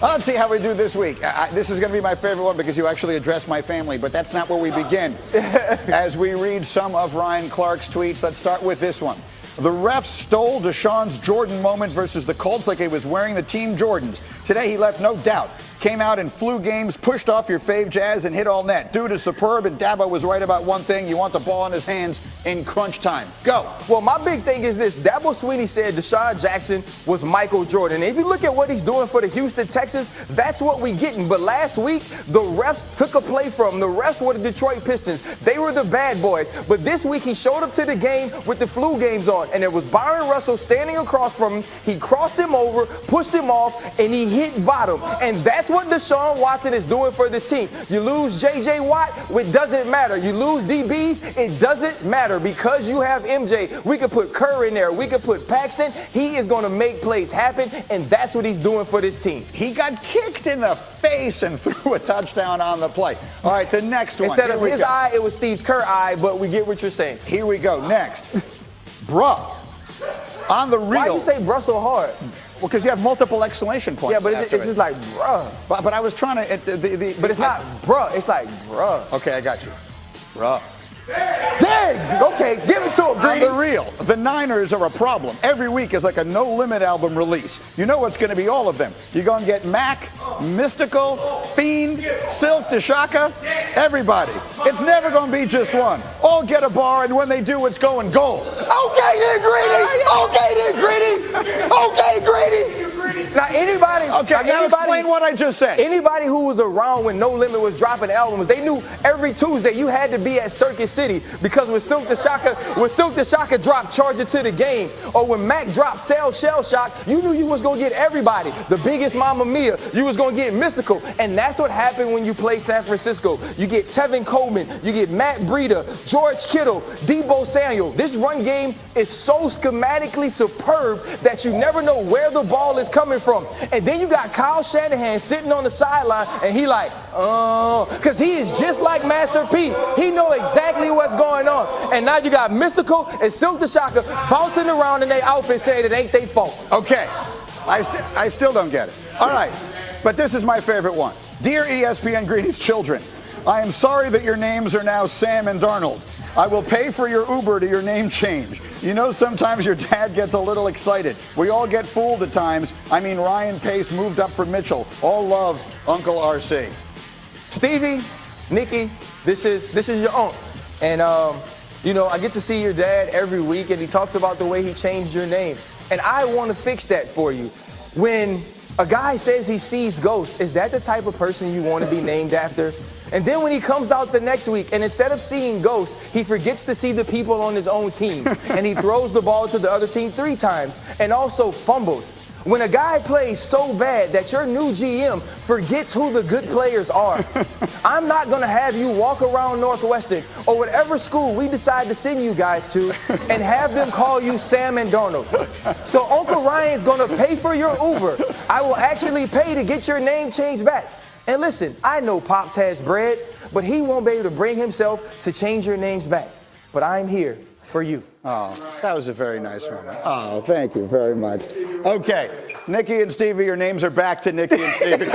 Let's see how we do this week. This is going to be my favorite one because you actually address my family, but that's not where we begin. As we read some of Ryan Clark's tweets, let's start with this one. The refs stole Deshaun's Jordan moment versus the Colts like he was wearing the team Jordans. Today he left no doubt. Came out in flu games, pushed off your fave Jazz, and hit all net. Dude is superb, and Dabo was right about one thing. You want the ball in his hands in crunch time. Go. Well, my big thing is this. Dabo Swinney said Deshaun Jackson was Michael Jordan. And if you look at what he's doing for the Houston Texans, that's what we getting. But last week, the refs took a play from him. The refs were the Detroit Pistons. They were the bad boys. But this week, he showed up to the game with the flu games on. And there was Byron Russell standing across from him. He crossed him over, pushed him off, and he hit bottom. And that's what Deshaun Watson is doing for this team. You lose J.J. Watt, it doesn't matter. You lose DBs, it doesn't matter. Because you have MJ, we could put Kerr in there. We could put Paxton. He is going to make plays happen, and that's what he's doing for this team. He got kicked in the face and threw a touchdown on the play. All right, the next one. Instead of his eye, it was Steve's Kerr eye, but we get what you're saying. Here we go. Next. Bruh. On the real. Why do you say bruh so hard? Well, because you have multiple exclamation points. Yeah, but it's just like, bruh. But I was trying to. But it's not bruh. It's like, bruh. Okay, I got you. Bruh. Dang! Okay, give it to him, Greedy. On the real, the Niners are a problem. Every week is like a No Limit album release. You know what's going to be all of them. You're going to get Mac, Mystical, Fiend, Silk, Deshaka, everybody. It's never going to be just one. All get a bar, and when they do, it's going gold. Okay, then, Greedy. Okay, then, Greedy. Okay, Greedy. Now, anybody. Okay, now explain what I just said. Anybody who was around when No Limit was dropping albums, they knew every Tuesday you had to be at Circuit City because when Silk the Shocker dropped Charge It to the Game, or when Mac dropped Shell Shock, you knew you was gonna get everybody. The biggest Mamma Mia, you was gonna get Mystical, and that's what happened when you play San Francisco. You get Tevin Coleman, you get Matt Breida, George Kittle, Deebo Samuel. This run game is so schematically superb that you never know where the ball is coming from. And then you got Kyle Shanahan sitting on the sideline, and he like, because he is just like Master P. He know exactly what's going on. And now you got Mystical and Silk the Shocker bouncing around in their outfit saying it ain't their fault. Okay, I still don't get it. All right, but this is my favorite one. Dear ESPN Greetings children, I am sorry that your names are now Sam and Darnold. I will pay for your Uber to your name change. You know, sometimes your dad gets a little excited. We all get fooled at times. I mean, Ryan Pace moved up for Mitchell. All love, Uncle RC. Stevie, Nikki, this is your aunt. And, you know, I get to see your dad every week, and he talks about the way he changed your name. And I want to fix that for you. When a guy says he sees ghosts, is that the type of person you want to be named after? And then when he comes out the next week, and instead of seeing ghosts, he forgets to see the people on his own team. And he throws the ball to the other team 3 times and also fumbles. When a guy plays so bad that your new GM forgets who the good players are, I'm not going to have you walk around Northwestern or whatever school we decide to send you guys to and have them call you Sam and Darnold. So Uncle Ryan's going to pay for your Uber. I will actually pay to get your name changed back. And listen, I know Pops has bread, but he won't be able to bring himself to change your names back. But I'm here for you. Oh, that was a very nice moment. Oh, thank you very much. Okay, Nikki and Stevie, your names are back to Nikki and Stevie.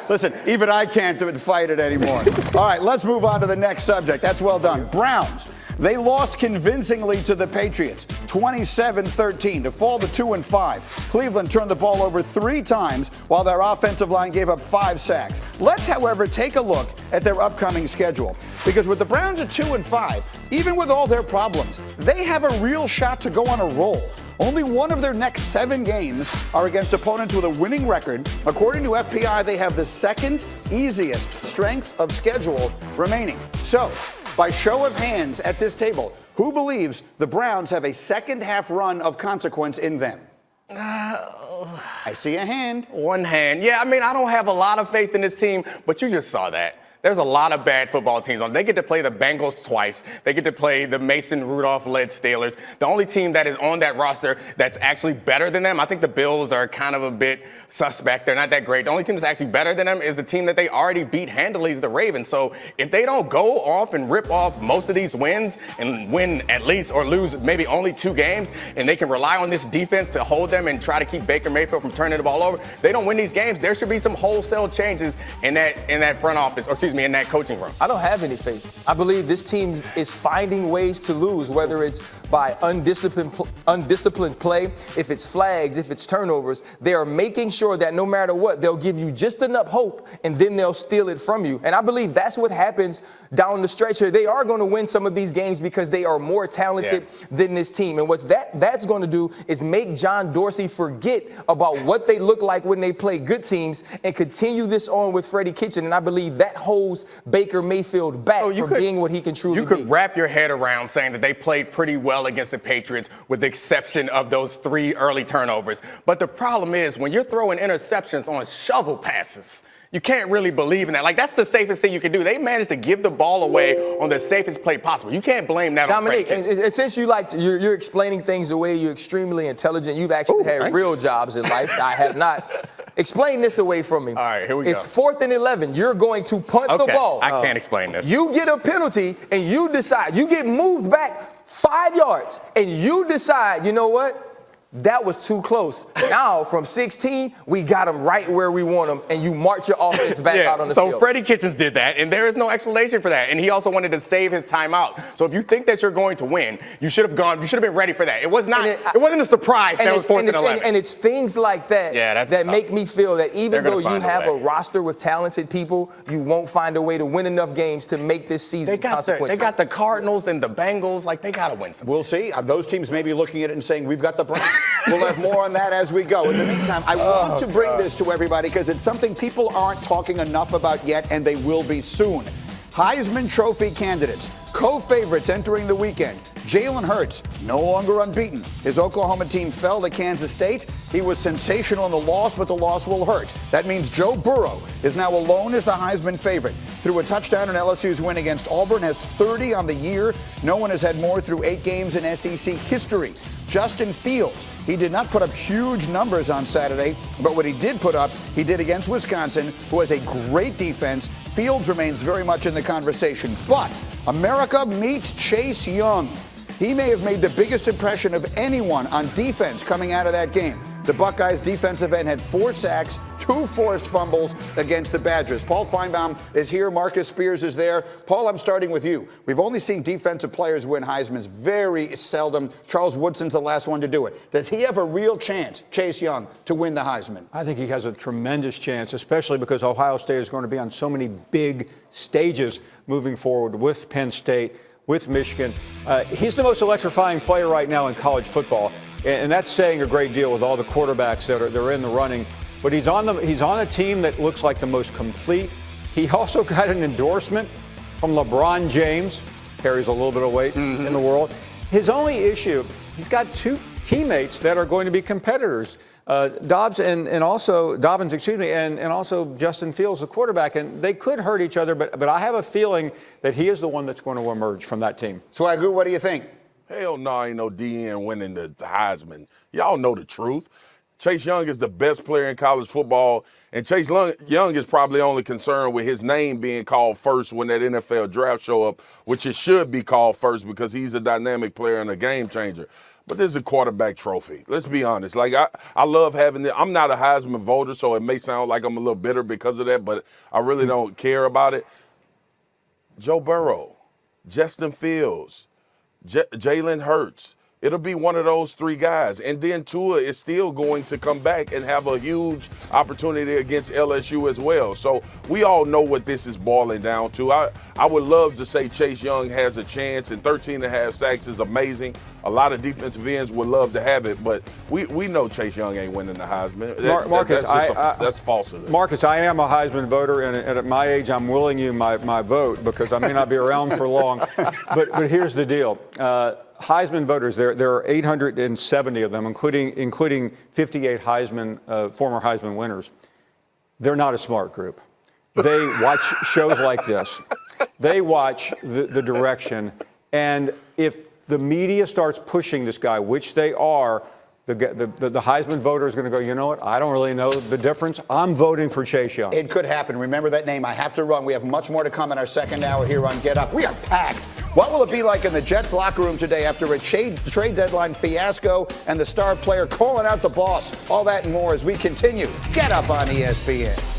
Listen, even I can't fight it anymore. All right, let's move on to the next subject. That's well done. Browns. They lost convincingly to the Patriots, 27-13, to fall to 2-5. Cleveland turned the ball over 3 times while their offensive line gave up 5 sacks. Let's, however, take a look at their upcoming schedule. Because with the Browns at 2-5, even with all their problems, they have a real shot to go on a roll. Only one of their next 7 games are against opponents with a winning record. According to FPI, they have the 2nd easiest strength of schedule remaining. So, by show of hands at this table, who believes the Browns have a second-half run of consequence in them? I see a hand. One hand. Yeah, I mean, I don't have a lot of faith in this team, but you just saw that. There's a lot of bad football teams on. They get to play the Bengals twice. They get to play the Mason Rudolph-led Steelers. The only team that is on that roster that's actually better than them, I think the Bills are kind of a bit suspect. They're not that great. The only team that's actually better than them is the team that they already beat handily, is the Ravens. So if they don't go off and rip off most of these wins and win at least or lose maybe only 2 games, and they can rely on this defense to hold them and try to keep Baker Mayfield from turning the ball over, they don't win these games. There should be some wholesale changes in that front office, or excuse me, in that coaching room. I don't have any faith. I believe this team is finding ways to lose, whether it's by undisciplined play, if it's flags, if it's turnovers. They are making sure that no matter what, they'll give you just enough hope, and then they'll steal it from you. And I believe that's what happens down the stretch here. They are going to win some of these games because they are more talented than this team. And what that's going to do is make John Dorsey forget about what they look like when they play good teams and continue this on with Freddie Kitchen. And I believe that holds Baker Mayfield back from being what he can truly be. You could wrap your head around saying that they played pretty well against the Patriots with the exception of those 3 early turnovers. But the problem is when you're throwing interceptions on shovel passes, you can't really believe in that. Like, that's the safest thing you can do. They managed to give the ball away on the safest play possible. You can't blame that on Freddie Kitchen. Domonique, and since you're explaining things the way you're extremely intelligent, you've actually had real jobs in life. I have not. Explain this away from me. All right, here we go. It's 4th and 11. You're going to punt the ball. I can't explain this. You get a penalty, and you decide. You get moved back 5 yards, and you decide, you know what? That was too close. Now, from 16, we got them right where we want them, and you march your offense back out on the field. So Freddie Kitchens did that, and there is no explanation for that. And he also wanted to save his timeout. So if you think that you're going to win, you should have been ready for that. It was not. It wasn't a surprise that it was 4th and 11. And it's things like that that make me feel that even though you have a roster with talented people, you won't find a way to win enough games to make this season consequential. They got the Cardinals and the Bengals. Like, they got to win something. We'll see. Those teams may be looking at it and saying, we've got the Browns. We'll have more on that as we go. In the meantime, I want to bring this to everybody because it's something people aren't talking enough about yet, and they will be soon. Heisman Trophy candidates, co-favorites entering the weekend. Jalen Hurts, no longer unbeaten. His Oklahoma team fell to Kansas State. He was sensational in the loss, but the loss will hurt. That means Joe Burrow is now alone as the Heisman favorite. Threw a touchdown in LSU's win against Auburn, has 30 on the year. No one has had more through 8 games in SEC history. Justin Fields, he did not put up huge numbers on Saturday, but what he did put up, he did against Wisconsin, who has a great defense. Fields remains very much in the conversation. But America, meet Chase Young. He may have made the biggest impression of anyone on defense coming out of that game. The Buckeyes defensive end had 4 sacks, 2 forced fumbles against the Badgers. Paul Feinbaum is here. Marcus Spears is there. Paul, I'm starting with you. We've only seen defensive players win Heisman's very seldom. Charles Woodson's the last one to do it. Does he have a real chance, Chase Young, to win the Heisman? I think he has a tremendous chance, especially because Ohio State is going to be on so many big stages moving forward with Penn State, with Michigan. He's the most electrifying player right now in college football, and that's saying a great deal with all the quarterbacks that are in the running. But he's on a team that looks like the most complete. He also got an endorsement from LeBron James, carries a little bit of weight in the world. His only issue, he's got 2 teammates that are going to be competitors. Dobbins, and also Justin Fields, the quarterback, and they could hurt each other, but I have a feeling that he is the one that's going to emerge from that team. Swagoo, what do you think? Hell no, ain't no DN winning the Heisman. Y'all know the truth. Chase Young is the best player in college football, and Chase Young is probably only concerned with his name being called first when that NFL draft show up, which it should be called first because he's a dynamic player and a game changer. But this is a quarterback trophy. Let's be honest. Like, I love having it. I'm not a Heisman voter, so it may sound like I'm a little bitter because of that, but I really don't care about it. Joe Burrow, Justin Fields, Jalen Hurts. It'll be one of those 3 guys. And then Tua is still going to come back and have a huge opportunity against LSU as well. So we all know what this is boiling down to. I would love to say Chase Young has a chance, and 13.5 sacks is amazing. A lot of defensive ends would love to have it, but we know Chase Young ain't winning the Heisman. Marcus, that's falsehood. Marcus, I am a Heisman voter, and at my age, I'm willing you my vote because I may not be around for long. But here's the deal. Heisman voters, there are 870 of them, including 58 former Heisman winners. They're not a smart group. they watch shows like this. They watch the direction. And if the media starts pushing this guy, which they are, the Heisman voter is going to go, you know what? I don't really know the difference. I'm voting for Chase Young. It could happen. Remember that name. I have to run. We have much more to come in our second hour here on Get Up. We are packed. What will it be like in the Jets locker room today after a trade deadline fiasco and the star player calling out the boss? All that and more as we continue. Get Up on ESPN.